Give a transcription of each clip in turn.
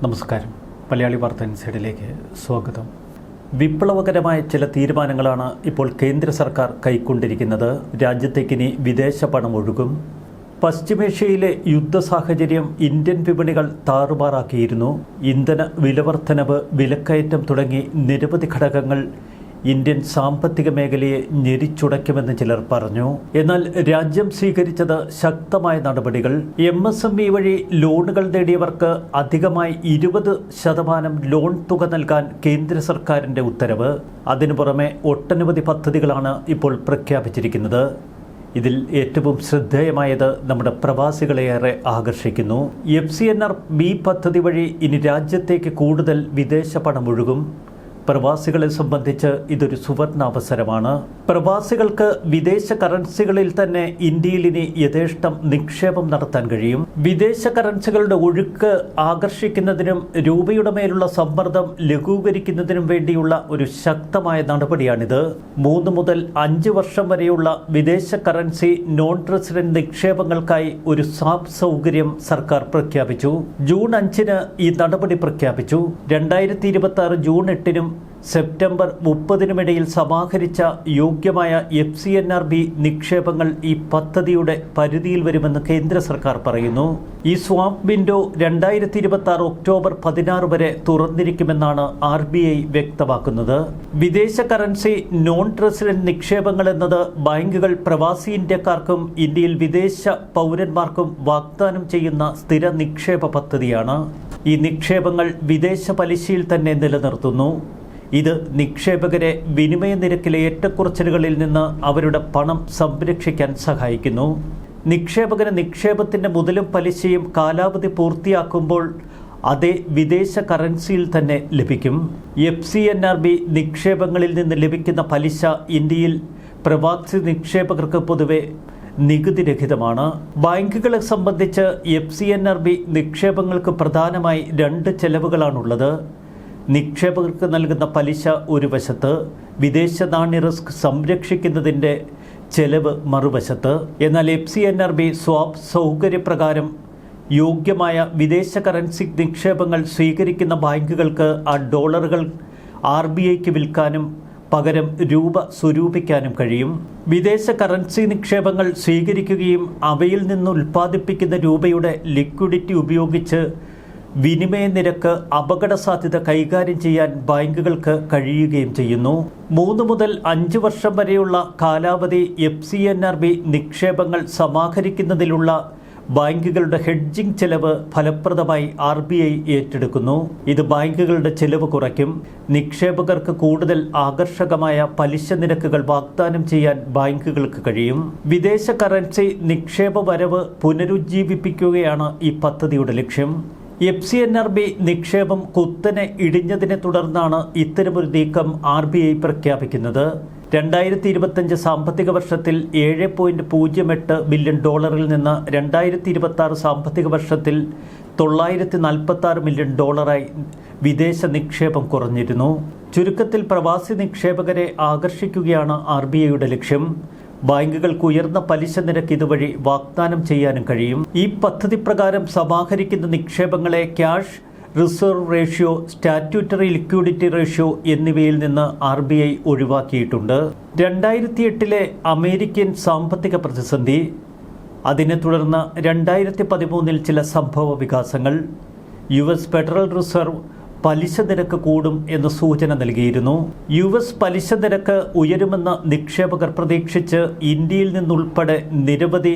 നമസ്കാരം. മലയാളി വാർത്ത ഇൻസൈഡിലേക്ക് സ്വാഗതം. വിപ്ലവകരമായ ചില തീരുമാനങ്ങളാണ് ഇപ്പോൾ കേന്ദ്ര സർക്കാർ കൈക്കൊണ്ടിരിക്കുന്നത്. രാജ്യത്തേക്കിനി വിദേശ പണം ഒഴുകും. പശ്ചിമേഷ്യയിലെ യുദ്ധ സാഹചര്യം ഇന്ത്യൻ വിപണികൾ താറുമാറാക്കിയിരുന്നു. ഇന്ധന വിലവർദ്ധനവ്, വിലക്കയറ്റം തുടങ്ങി നിരവധി ഘടകങ്ങൾ ഇന്ത്യൻ സാമ്പത്തിക മേഖലയെ ഞെരിച്ചുടയ്ക്കുമെന്ന് ചിലർ പറഞ്ഞു. എന്നാൽ രാജ്യം സ്വീകരിച്ചത് ശക്തമായ നടപടികൾ. MSME വഴി ലോണുകൾ നേടിയവർക്ക് അധികമായി 20% ലോൺ തുക നൽകാൻ കേന്ദ്ര സർക്കാരിന്റെ ഉത്തരവ്. അതിനു പുറമെ ഒട്ടനവധി പദ്ധതികളാണ് ഇപ്പോൾ പ്രഖ്യാപിച്ചിരിക്കുന്നത്. ഇതിൽ ഏറ്റവും ശ്രദ്ധേയമായത് നമ്മുടെ പ്രവാസികളെയേറെ ആകർഷിക്കുന്നു. FCNR-B പദ്ധതി വഴി ഇനി രാജ്യത്തേക്ക് കൂടുതൽ വിദേശ പണം ഒഴുകും. പ്രവാസികളെ സംബന്ധിച്ച് ഇതൊരു സുവർണാവസരമാണ്. പ്രവാസികൾക്ക് വിദേശ കറൻസികളിൽ തന്നെ ഇന്ത്യയിൽ ഇനി യഥേഷ്ടം നിക്ഷേപം നടത്താൻ കഴിയും. വിദേശ കറൻസികളുടെ ഒഴുക്ക് ആകർഷിക്കുന്നതിനും രൂപയുടെ മേലുള്ള സമ്മർദ്ദം ലഘൂകരിക്കുന്നതിനും വേണ്ടിയുള്ള ഒരു ശക്തമായ നടപടിയാണിത്. 3 മുതൽ 5 വർഷം വരെയുള്ള വിദേശ കറൻസി നോൺ റെസിഡന്റ് നിക്ഷേപങ്ങൾക്കായി ഒരു സ്വാപ്പ് സൗകര്യം സർക്കാർ പ്രഖ്യാപിച്ചു. ജൂൺ 5-ന് ഈ നടപടി പ്രഖ്യാപിച്ചു. 2026 ജൂൺ 8-നും സെപ്റ്റംബർ 30-നുമിടയിൽ സമാഹരിച്ച യോഗ്യമായ FCNR-B നിക്ഷേപങ്ങൾ ഈ പദ്ധതിയുടെ പരിധിയിൽ വരുമെന്ന് കേന്ദ്ര സർക്കാർ പറയുന്നു. ഈ സ്വാപ്പ് വിൻഡോ 2026 ഒക്ടോബർ 16 വരെ തുറന്നിരിക്കുമെന്നാണ് RBI വ്യക്തമാക്കുന്നത്. വിദേശ കറൻസി നോൺ റെസിഡന്റ് നിക്ഷേപങ്ങൾ എന്നത് ബാങ്കുകൾ പ്രവാസി ഇന്ത്യക്കാർക്കും ഇന്ത്യയിൽ വിദേശ പൗരന്മാർക്കും വാഗ്ദാനം ചെയ്യുന്ന സ്ഥിര നിക്ഷേപ പദ്ധതിയാണ്. ഈ നിക്ഷേപങ്ങൾ വിദേശ പലിശയിൽ തന്നെ നിലനിർത്തുന്നു. ഇത് നിക്ഷേപകരെ വിനിമയ നിരക്കിലെ ഏറ്റക്കുറച്ചിലുകളിൽ നിന്ന് അവരുടെ പണം സംരക്ഷിക്കാൻ സഹായിക്കുന്നു. നിക്ഷേപകന് നിക്ഷേപത്തിൻ്റെ മുതലും പലിശയും കാലാവധി പൂർത്തിയാക്കുമ്പോൾ അതേ വിദേശ കറൻസിയിൽ തന്നെ ലഭിക്കും. FCNR-B നിക്ഷേപങ്ങളിൽ നിന്ന് ലഭിക്കുന്ന പലിശ ഇന്ത്യയിൽ പ്രവാസി നിക്ഷേപകർക്ക് പൊതുവെ നികുതിരഹിതമാണ്. ബാങ്കുകളെ സംബന്ധിച്ച് FCNR-B നിക്ഷേപങ്ങൾക്ക് പ്രധാനമായി 2 ചെലവുകളാണുള്ളത്. നിക്ഷേപകർക്ക് നൽകുന്ന പലിശ ഒരു വശത്ത്, വിദേശ നാണ്യ റിസ്ക് സംരക്ഷിക്കുന്നതിൻ്റെ ചെലവ് മറുവശത്ത്. എന്നാൽ FCNR-B സ്വാപ്പ് സൗകര്യപ്രകാരം യോഗ്യമായ വിദേശ കറൻസി നിക്ഷേപങ്ങൾ സ്വീകരിക്കുന്ന ബാങ്കുകൾക്ക് ആ ഡോളറുകൾ RBIക്ക് വിൽക്കാനും പകരം രൂപ സ്വരൂപിക്കാനും കഴിയും. വിദേശ കറൻസി നിക്ഷേപങ്ങൾ സ്വീകരിക്കുകയും അവയിൽ നിന്ന് ഉൽപ്പാദിപ്പിക്കുന്ന രൂപയുടെ ലിക്വിഡിറ്റി ഉപയോഗിച്ച് വിനിമയ നിരക്ക് അപകട സാധ്യത കൈകാര്യം ചെയ്യാൻ ബാങ്കുകൾക്ക് കഴിയുകയും ചെയ്യുന്നു. 3 മുതൽ 5 വർഷം വരെയുള്ള കാലാവധി FCNR-B നിക്ഷേപങ്ങൾ സമാഹരിക്കുന്നതിലുള്ള ബാങ്കുകളുടെ ഹെഡ്ജിംഗ് ചെലവ് ഫലപ്രദമായി RBI ഏറ്റെടുക്കുന്നു. ഇത് ബാങ്കുകളുടെ ചെലവ് കുറയ്ക്കും. നിക്ഷേപകർക്ക് കൂടുതൽ ആകർഷകമായ പലിശ നിരക്കുകൾ വാഗ്ദാനം ചെയ്യാൻ ബാങ്കുകൾക്ക് കഴിയും. വിദേശ കറൻസി നിക്ഷേപ വരവ് പുനരുജ്ജീവിപ്പിക്കുകയാണ് ഈ പദ്ധതിയുടെ ലക്ഷ്യം. FCNR-B നിക്ഷേപം കുത്തനെ ഇടിഞ്ഞതിനെ തുടർന്നാണ് ഇത്തരമൊരു നീക്കം RBI പ്രഖ്യാപിക്കുന്നത്. 2025 സാമ്പത്തിക വർഷത്തിൽ $7.08 ബില്യൺ നിന്ന് 2026 സാമ്പത്തിക വർഷത്തിൽ $946 മില്യൺ വിദേശ നിക്ഷേപം കുറഞ്ഞിരുന്നു. ചുരുക്കത്തിൽ പ്രവാസി നിക്ഷേപകരെ ആകർഷിക്കുകയാണ് RBIയുടെ ലക്ഷ്യം. ബാങ്കുകൾക്ക് ഉയർന്ന പലിശ നിരക്ക് ഇതുവഴി വാഗ്ദാനം ചെയ്യാനും കഴിയും. ഈ പദ്ധതി പ്രകാരം സമാഹരിക്കുന്ന നിക്ഷേപങ്ങളെ cash reserve ratio, statutory liquidity ratio എന്നിവയിൽ നിന്ന് RBI ഒഴിവാക്കിയിട്ടുണ്ട്. 2008-ലെ അമേരിക്കൻ സാമ്പത്തിക പ്രതിസന്ധി, അതിനെ തുടർന്ന് 2013-ൽ ചില സംഭവ വികാസങ്ങൾ, US ഫെഡറൽ റിസർവ് പലിശ നിരക്ക് കൂടും എന്ന സൂചന നൽകിയിരുന്നു. US പലിശ നിരക്ക് ഉയരുമെന്ന് നിക്ഷേപകർ പ്രതീക്ഷിച്ച് ഇന്ത്യയിൽ നിന്നുൾപ്പെടെ നിരവധി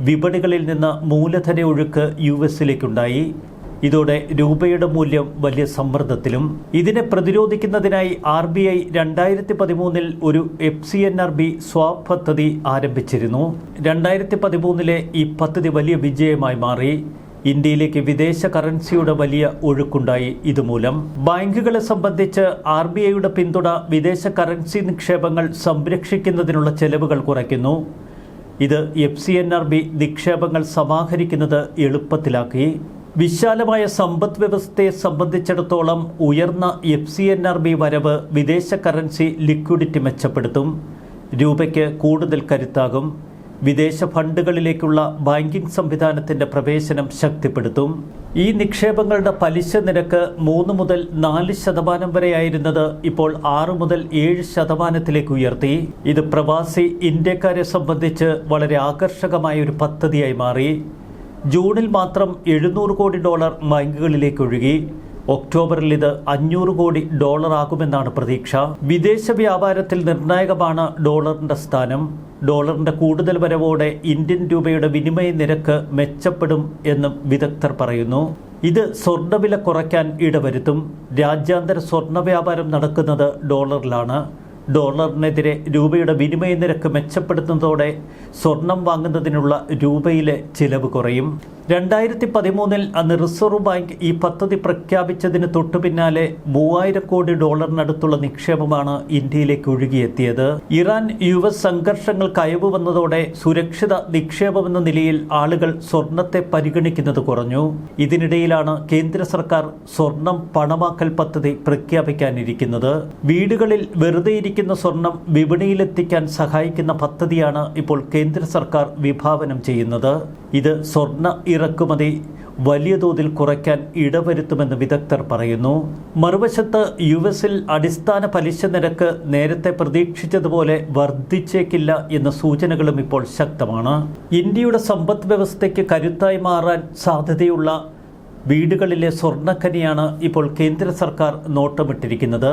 വിപണികളിൽ നിന്ന് മൂലധന ഒഴുക്ക് US-ലേക്കുണ്ടായി. ഇതോടെ രൂപയുടെ മൂല്യം വലിയ സമ്മർദ്ദത്തിലും. ഇതിനെ പ്രതിരോധിക്കുന്നതിനായി RBI 2013-ൽ ഒരു FCNR-B സ്വാപ്പ് പദ്ധതി ആരംഭിച്ചിരുന്നു. 2013-ലെ ഈ പദ്ധതി വലിയ വിജയമായി മാറി. ഇന്ത്യയിലേക്ക് വിദേശ കറൻസിയുടെ വലിയ ഒഴുക്കുണ്ടായി. ഇതുമൂലം ബാങ്കുകളെ സംബന്ധിച്ച് RBIയുടെ പിന്തുണ വിദേശ കറൻസി നിക്ഷേപങ്ങൾ സംരക്ഷിക്കുന്നതിനുള്ള ചെലവുകൾ കുറയ്ക്കുന്നു. ഇത് FCNR-B നിക്ഷേപങ്ങൾ സമാഹരിക്കുന്നത് എളുപ്പത്തിലാക്കി. വിശാലമായ സമ്പദ് വ്യവസ്ഥയെ സംബന്ധിച്ചിടത്തോളം ഉയർന്ന FCNR-B വരവ് വിദേശ കറൻസി ലിക്വിഡിറ്റി മെച്ചപ്പെടുത്തും. രൂപയ്ക്ക് കൂടുതൽ കരുത്താകും. വിദേശ ഫണ്ടുകളിലേക്കുള്ള ബാങ്കിംഗ് സംവിധാനത്തിൻ്റെ പ്രവേശനം ശക്തിപ്പെടുത്തും. ഈ നിക്ഷേപങ്ങളുടെ പലിശ നിരക്ക് 3 മുതൽ 4% വരെയായിരുന്നത് ഇപ്പോൾ 6 മുതൽ 7% ഉയർത്തി. ഇത് പ്രവാസി ഇന്ത്യക്കാരെ സംബന്ധിച്ച് വളരെ ആകർഷകമായ ഒരു പദ്ധതിയായി മാറി. ജൂണിൽ മാത്രം $700 കോടി ബാങ്കുകളിലേക്ക് ഒഴുകി. ഒക്ടോബറിൽ ഇത് $500 കോടി ആകുമെന്നാണ് പ്രതീക്ഷ. വിദേശ വ്യാപാരത്തിൽ നിർണായകമാണ് ഡോളറിന്റെ സ്ഥാനം. ഡോളറിന്റെ കൂടുതൽ വരവോടെ ഇന്ത്യൻ രൂപയുടെ വിനിമയ നിരക്ക് മെച്ചപ്പെടും എന്നും വിദഗ്ധർ പറയുന്നു. ഇത് സ്വർണ്ണവില കുറയ്ക്കാൻ ഇടവരുത്തും. രാജ്യാന്തര സ്വർണ്ണ വ്യാപാരം നടക്കുന്നത് ഡോളറിലാണ്. ഡോളറിനെതിരെ രൂപയുടെ വിനിമയ നിരക്ക് മെച്ചപ്പെടുത്തുന്നതോടെ സ്വർണം വാങ്ങുന്നതിനുള്ള രൂപയിലെ ചിലവ് കുറയും. 2013 അന്ന് റിസർവ് ബാങ്ക് ഈ പദ്ധതി പ്രഖ്യാപിച്ചതിന് തൊട്ടു പിന്നാലെ $3000 കോടി നിക്ഷേപമാണ് ഇന്ത്യയിലേക്ക് ഒഴുകിയെത്തിയത്. ഇറാൻ US സംഘർഷങ്ങൾ കയവ് വന്നതോടെ സുരക്ഷിത നിക്ഷേപമെന്ന നിലയിൽ ആളുകൾ സ്വർണത്തെ പരിഗണിക്കുന്നത് കുറഞ്ഞു. ഇതിനിടയിലാണ് കേന്ദ്ര സർക്കാർ സ്വർണം പണമാക്കൽ പദ്ധതി പ്രഖ്യാപിക്കാനിരിക്കുന്നത്. വീടുകളിൽ വെറുതെയിരിക്കുന്ന സ്വർണം വിപണിയിലെത്തിക്കാൻ സഹായിക്കുന്ന പദ്ധതിയാണ് ഇപ്പോൾ കേന്ദ്ര സർക്കാർ വിഭാവനം ചെയ്യുന്നത്. ഇത് സ്വർണ്ണ ഇറക്കുമതി വലിയ തോതിൽ കുറയ്ക്കാൻ ഇടവരുത്തുമെന്ന് വിദഗ്ധർ പറയുന്നു. മറുവശത്ത് US-ൽ അടിസ്ഥാന പലിശ നിരക്ക് നേരത്തെ പ്രതീക്ഷിച്ചതുപോലെ വർദ്ധിച്ചേക്കില്ല എന്ന സൂചനകളും ഇപ്പോൾ ശക്തമാണ്. ഇന്ത്യയുടെ സമ്പദ് വ്യവസ്ഥയ്ക്ക് കരുത്തായി മാറാൻ സാധ്യതയുള്ള വീടുകളിലെ സ്വർണ്ണഖനിയാണ് ഇപ്പോൾ കേന്ദ്ര സർക്കാർ നോട്ടമിട്ടിരിക്കുന്നത്.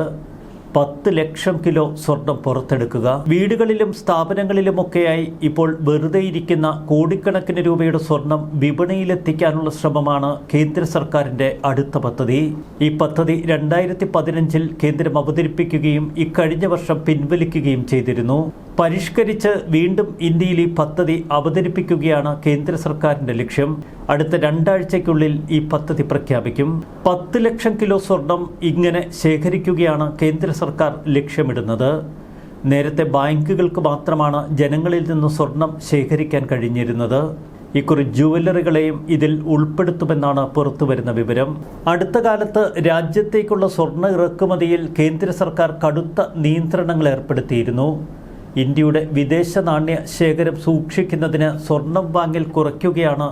10 ലക്ഷം കിലോ സ്വർണം പുറത്തെടുക്കുക. വീടുകളിലും സ്ഥാപനങ്ങളിലുമൊക്കെയായി ഇപ്പോൾ വെറുതെയിരിക്കുന്ന കോടിക്കണക്കിന് രൂപയുടെ സ്വർണം വിപണിയിലെത്തിക്കാനുള്ള ശ്രമമാണ് കേന്ദ്ര സർക്കാരിന്റെ അടുത്ത പദ്ധതി. ഈ പദ്ധതി 2015 കേന്ദ്രം അവതരിപ്പിക്കുകയും ഇക്കഴിഞ്ഞ വർഷം പിൻവലിക്കുകയും ചെയ്തിരുന്നു. പരിഷ്കരിച്ച് വീണ്ടും ഇന്ത്യയിൽ ഈ പദ്ധതി അവതരിപ്പിക്കുകയാണ് കേന്ദ്ര സർക്കാരിന്റെ ലക്ഷ്യം. അടുത്ത 2 ആഴ്ചയ്ക്കുള്ളിൽ ഈ പദ്ധതി പ്രഖ്യാപിക്കും. 10 ലക്ഷം കിലോ സ്വർണം ഇങ്ങനെ ശേഖരിക്കുകയാണ് കേന്ദ്ര സർക്കാർ ലക്ഷ്യമിടുന്നത്. നേരത്തെ ബാങ്കുകൾക്ക് മാത്രമാണ് ജനങ്ങളിൽ നിന്ന് സ്വർണം ശേഖരിക്കാൻ കഴിഞ്ഞിരുന്നത്. ഇക്കുറി ജുവലറികളെയും ഇതിൽ ഉൾപ്പെടുത്തുമെന്നാണ് പുറത്തുവരുന്ന വിവരം. അടുത്ത കാലത്ത് രാജ്യത്തേക്കുള്ള സ്വർണ്ണ ഇറക്കുമതിയിൽ കേന്ദ്ര സർക്കാർ കടുത്ത നിയന്ത്രണങ്ങൾ ഏർപ്പെടുത്തിയിരുന്നു. ഇന്ത്യയുടെ വിദേശ നാണ്യ ശേഖരം സൂക്ഷിക്കുന്നതിന് സ്വർണം വാങ്ങൽ കുറയ്ക്കുകയാണ്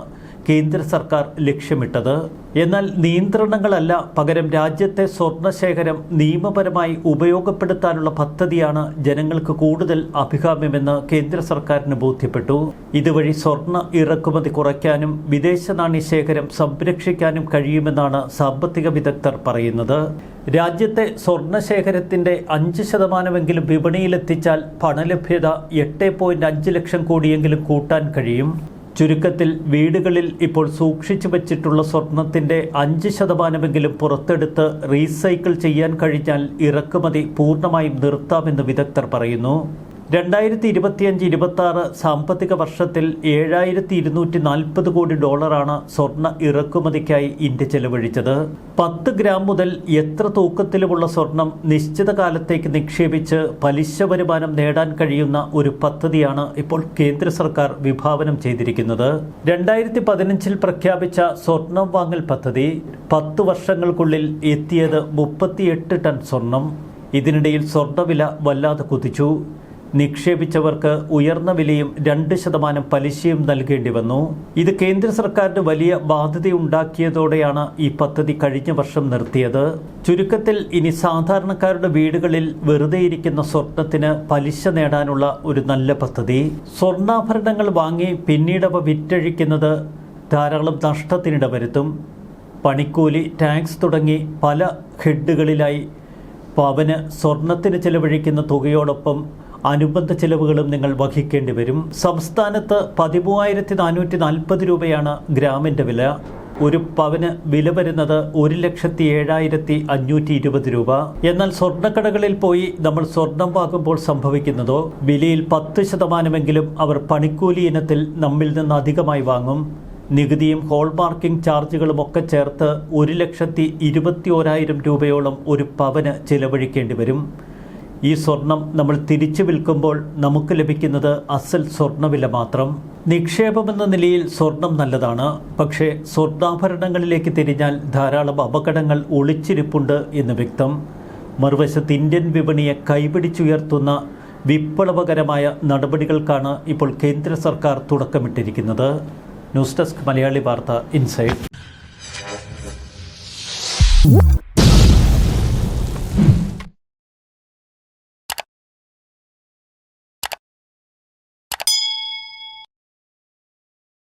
കേന്ദ്ര സർക്കാർ ലക്ഷ്യമിട്ടത്. എന്നാൽ നിയന്ത്രണങ്ങളല്ല, പകരം രാജ്യത്തെ സ്വർണ്ണശേഖരം നിയമപരമായി ഉപയോഗപ്പെടുത്താനുള്ള പദ്ധതിയാണ് ജനങ്ങൾക്ക് കൂടുതൽ അഭികാമ്യമെന്ന് കേന്ദ്ര സർക്കാരിന് ബോധ്യപ്പെട്ടു. ഇതുവഴി സ്വർണ്ണ ഇറക്കുമതി കുറയ്ക്കാനും വിദേശ നാണ്യശേഖരം സംരക്ഷിക്കാനും കഴിയുമെന്നാണ് സാമ്പത്തിക വിദഗ്ധർ പറയുന്നത്. രാജ്യത്തെ സ്വർണ്ണശേഖരത്തിന്റെ 5% വിപണിയിലെത്തിച്ചാൽ പണലഭ്യത 8.5 ലക്ഷം കോടിയെങ്കിലും കൂട്ടാൻ കഴിയും. ചുരുക്കത്തിൽ വീടുകളിൽ ഇപ്പോൾ സൂക്ഷിച്ചു വച്ചിട്ടുള്ള സ്വർണത്തിന്റെ 5% പുറത്തെടുത്ത് റീസൈക്കിൾ ചെയ്യാൻ കഴിഞ്ഞാൽ ഇറക്കുമതി പൂർണ്ണമായും നിർത്താമെന്ന് വിദഗ്ധർ പറയുന്നു. 2025-26 സാമ്പത്തിക വർഷത്തിൽ $7240 കോടി സ്വർണ്ണ ഇറക്കുമതിക്കായി ഇന്ത്യ ചെലവഴിച്ചത്. 10 ഗ്രാം മുതൽ എത്ര തൂക്കത്തിലുമുള്ള സ്വർണം നിശ്ചിത കാലത്തേക്ക് നിക്ഷേപിച്ച് പലിശ വരുമാനം നേടാൻ കഴിയുന്ന ഒരു പദ്ധതിയാണ് ഇപ്പോൾ കേന്ദ്ര സർക്കാർ വിഭാവനം ചെയ്തിരിക്കുന്നത്. 2015 പ്രഖ്യാപിച്ച സ്വർണം വാങ്ങൽ പദ്ധതി 10 വർഷങ്ങൾക്കുള്ളിൽ എത്തിയത് 38 ടൺ സ്വർണം. ഇതിനിടയിൽ സ്വർണ്ണവില വല്ലാതെ കുതിച്ചു. നിക്ഷേപിച്ചവർക്ക് ഉയർന്ന വിലയും 2% പലിശയും നൽകേണ്ടി വന്നു. ഇത് കേന്ദ്ര സർക്കാരിന് വലിയ ബാധ്യതയുണ്ടാക്കിയതോടെയാണ് ഈ പദ്ധതി കഴിഞ്ഞ വർഷം നിർത്തിയത്. ചുരുക്കത്തിൽ ഇനി സാധാരണക്കാരുടെ വീടുകളിൽ വെറുതെയിരിക്കുന്ന സ്വർണത്തിന് പലിശ നേടാനുള്ള ഒരു നല്ല പദ്ധതി. സ്വർണ്ണാഭരണങ്ങൾ വാങ്ങി പിന്നീടവ വിറ്റഴിക്കുന്നത് ധാരാളം നഷ്ടത്തിനിട വരുത്തും. പണിക്കൂലി, ടാക്സ് തുടങ്ങി പല ഹെഡുകളിലായി പവന് സ്വർണത്തിന് ചെലവഴിക്കുന്ന തുകയോടൊപ്പം അനുബന്ധ ചെലവുകളും നിങ്ങൾ വഹിക്കേണ്ടി വരും. സംസ്ഥാനത്ത് 13,440 രൂപയാണ് ഗ്രാമിൻ്റെ വില. ഒരു പവന് വില വരുന്നത് 1,07,520 രൂപ. എന്നാൽ സ്വർണ്ണക്കടകളിൽ പോയി നമ്മൾ സ്വർണം വാങ്ങുമ്പോൾ സംഭവിക്കുന്നതോ, വിലയിൽ 10% അവർ പണിക്കൂലി ഇനത്തിൽ നമ്മിൽ നിന്ന് അധികമായി വാങ്ങും. നികുതിയും ഹോൾമാർക്കിംഗ് ചാർജുകളും ഒക്കെ ചേർത്ത് 1,21,000 രൂപയോളം ഒരു പവന് ചിലവഴിക്കേണ്ടി വരും. ഈ സ്വർണം നമ്മൾ തിരിച്ചു വിൽക്കുമ്പോൾ നമുക്ക് ലഭിക്കുന്നത് അസൽ സ്വർണ്ണവില മാത്രം. നിക്ഷേപമെന്ന നിലയിൽ സ്വർണം നല്ലതാണ്. പക്ഷേ സ്വർണ്ണാഭരണങ്ങളിലേക്ക് തിരിഞ്ഞാൽ ധാരാളം അപകടങ്ങൾ ഒളിച്ചിരിപ്പുണ്ട് എന്ന് വ്യക്തം. മറുവശത്ത് ഇന്ത്യൻ വിപണിയെ കൈപിടിച്ചുയർത്തുന്ന വിപ്ലവകരമായ നടപടികൾക്കാണ് ഇപ്പോൾ കേന്ദ്ര സർക്കാർ തുടക്കമിട്ടിരിക്കുന്നത്. ന്യൂസ് ഡെസ്ക് മലയാളി വാർത്ത ഇൻസൈഡ്.